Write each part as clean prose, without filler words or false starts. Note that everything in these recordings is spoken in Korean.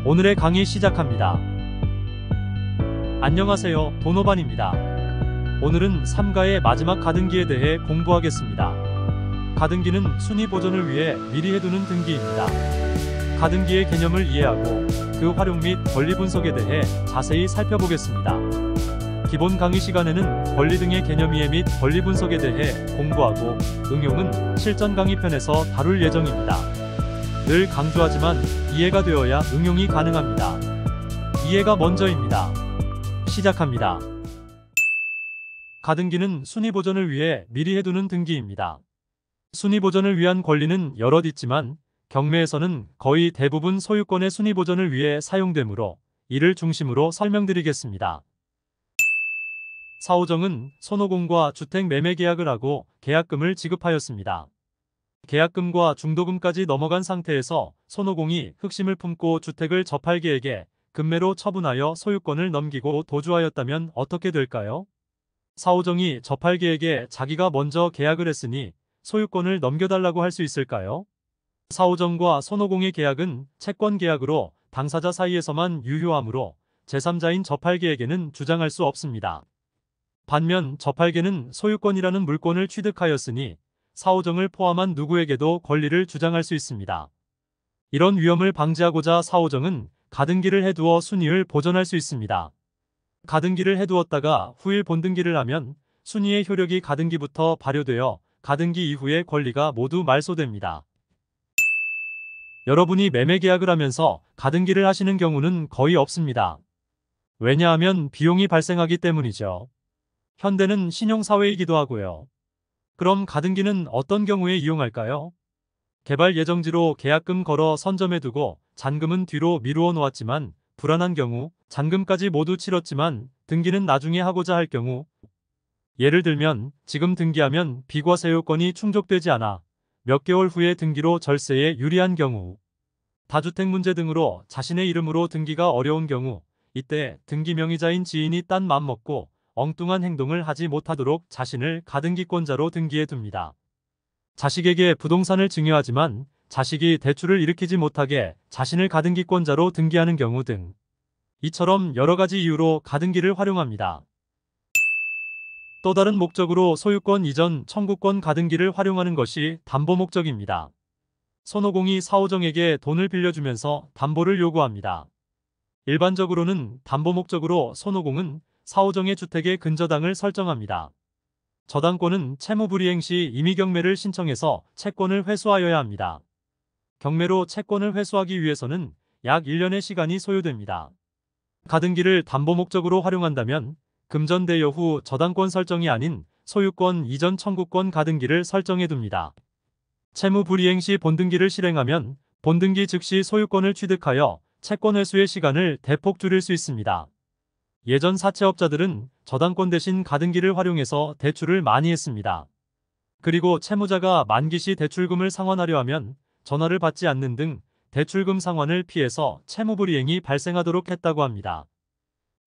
오늘의 강의 시작합니다. 안녕하세요, 도노반입니다. 오늘은 3가의 마지막 가등기에 대해 공부하겠습니다. 가등기는 순위 보존을 위해 미리 해두는 등기입니다. 가등기의 개념을 이해하고 그 활용 및 권리 분석에 대해 자세히 살펴보겠습니다. 기본 강의 시간에는 권리 등의 개념 이해 및 권리 분석에 대해 공부하고 응용은 실전 강의 편에서 다룰 예정입니다. 늘 강조하지만 이해가 되어야 응용이 가능합니다. 이해가 먼저입니다. 시작합니다. 가등기는 순위 보존을 위해 미리 해두는 등기입니다. 순위 보존을 위한 권리는 여럿 있지만 경매에서는 거의 대부분 소유권의 순위 보존을 위해 사용되므로 이를 중심으로 설명드리겠습니다. 사오정은 손오공과 주택 매매 계약을 하고 계약금을 지급하였습니다. 계약금과 중도금까지 넘어간 상태에서 손오공이 흑심을 품고 주택을 저팔계에게 금매로 처분하여 소유권을 넘기고 도주하였다면 어떻게 될까요? 사오정이 저팔계에게 자기가 먼저 계약을 했으니 소유권을 넘겨달라고 할 수 있을까요? 사오정과 손오공의 계약은 채권 계약으로 당사자 사이에서만 유효하므로 제3자인 저팔계에게는 주장할 수 없습니다. 반면 저팔계는 소유권이라는 물권을 취득하였으니 사오정을 포함한 누구에게도 권리를 주장할 수 있습니다. 이런 위험을 방지하고자 사오정은 가등기를 해두어 순위를 보존할 수 있습니다. 가등기를 해두었다가 후일 본등기를 하면 순위의 효력이 가등기부터 발효되어 가등기 이후의 권리가 모두 말소됩니다. 여러분이 매매 계약을 하면서 가등기를 하시는 경우는 거의 없습니다. 왜냐하면 비용이 발생하기 때문이죠. 현대는 신용사회이기도 하고요. 그럼 가등기는 어떤 경우에 이용할까요? 개발 예정지로 계약금 걸어 선점해두고 잔금은 뒤로 미루어 놓았지만 불안한 경우, 잔금까지 모두 치렀지만 등기는 나중에 하고자 할 경우, 예를 들면 지금 등기하면 비과세요건이 충족되지 않아 몇 개월 후에 등기로 절세에 유리한 경우, 다주택 문제 등으로 자신의 이름으로 등기가 어려운 경우, 이때 등기 명의자인 지인이 딴 맘 먹고 엉뚱한 행동을 하지 못하도록 자신을 가등기권자로 등기해 둡니다. 자식에게 부동산을 증여하지만 자식이 대출을 일으키지 못하게 자신을 가등기권자로 등기하는 경우 등 이처럼 여러 가지 이유로 가등기를 활용합니다. 또 다른 목적으로 소유권 이전 청구권 가등기를 활용하는 것이 담보 목적입니다. 손오공이 사오정에게 돈을 빌려주면서 담보를 요구합니다. 일반적으로는 담보 목적으로 손오공은 사오정의 주택의 근저당을 설정합니다. 저당권은 채무불이행 시 임의경매를 신청해서 채권을 회수하여야 합니다. 경매로 채권을 회수하기 위해서는 약 1년의 시간이 소요됩니다. 가등기를 담보 목적으로 활용한다면 금전대여 후 저당권 설정이 아닌 소유권 이전 청구권 가등기를 설정해둡니다. 채무불이행 시 본등기를 실행하면 본등기 즉시 소유권을 취득하여 채권 회수의 시간을 대폭 줄일 수 있습니다. 예전 사채업자들은 저당권 대신 가등기를 활용해서 대출을 많이 했습니다. 그리고 채무자가 만기 시 대출금을 상환하려 하면 전화를 받지 않는 등 대출금 상환을 피해서 채무불이행이 발생하도록 했다고 합니다.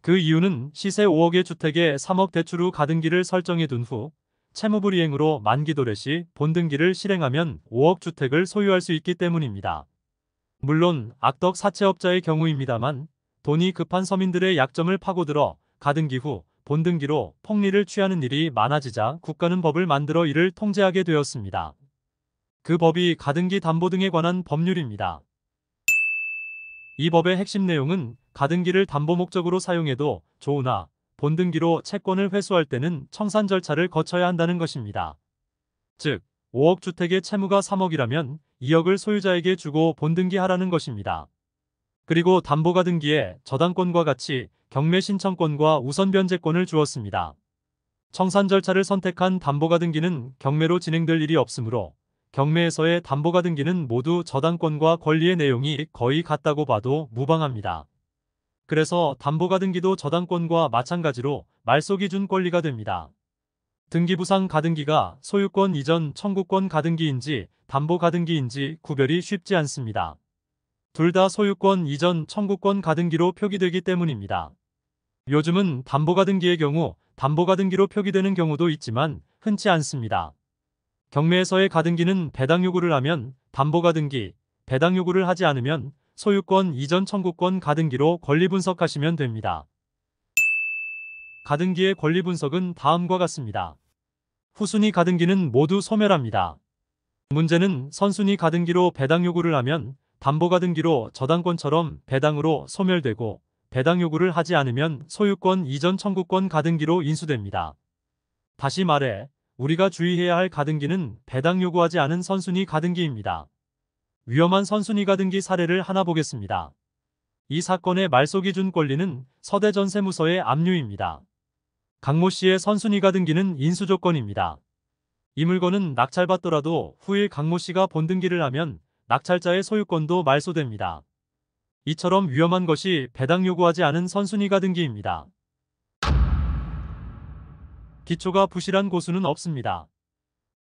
그 이유는 시세 5억의 주택에 3억 대출 후 가등기를 설정해 둔 후 채무불이행으로 만기 도래 시 본등기를 실행하면 5억 주택을 소유할 수 있기 때문입니다. 물론 악덕 사채업자의 경우입니다만 돈이 급한 서민들의 약점을 파고들어 가등기 후 본등기로 폭리를 취하는 일이 많아지자 국가는 법을 만들어 이를 통제하게 되었습니다. 그 법이 가등기 담보 등에 관한 법률입니다. 이 법의 핵심 내용은 가등기를 담보 목적으로 사용해도 좋으나 본등기로 채권을 회수할 때는 청산 절차를 거쳐야 한다는 것입니다. 즉, 5억 주택의 채무가 3억이라면 2억을 소유자에게 주고 본등기하라는 것입니다. 그리고 담보가등기에 저당권과 같이 경매 신청권과 우선 변제권을 주었습니다. 청산 절차를 선택한 담보가등기는 경매로 진행될 일이 없으므로 경매에서의 담보가등기는 모두 저당권과 권리의 내용이 거의 같다고 봐도 무방합니다. 그래서 담보가등기도 저당권과 마찬가지로 말소기준 권리가 됩니다. 등기부상 가등기가 소유권 이전 청구권 가등기인지 담보가등기인지 구별이 쉽지 않습니다. 둘 다 소유권 이전 청구권 가등기로 표기되기 때문입니다. 요즘은 담보가등기의 경우 담보가등기로 표기되는 경우도 있지만 흔치 않습니다. 경매에서의 가등기는 배당 요구를 하면 담보가등기, 배당 요구를 하지 않으면 소유권 이전 청구권 가등기로 권리 분석하시면 됩니다. 가등기의 권리 분석은 다음과 같습니다. 후순위 가등기는 모두 소멸합니다. 문제는 선순위 가등기로 배당 요구를 하면 담보 가등기로 저당권처럼 배당으로 소멸되고 배당 요구를 하지 않으면 소유권 이전 청구권 가등기로 인수됩니다. 다시 말해 우리가 주의해야 할 가등기는 배당 요구하지 않은 선순위 가등기입니다. 위험한 선순위 가등기 사례를 하나 보겠습니다. 이 사건의 말소 기준 권리는 서대전세무서의 압류입니다. 강모 씨의 선순위 가등기는 인수 조건입니다. 이 물건은 낙찰받더라도 후일 강모 씨가 본등기를 하면 낙찰자의 소유권도 말소됩니다. 이처럼 위험한 것이 배당 요구하지 않은 선순위 가등기입니다. 기초가 부실한 고수는 없습니다.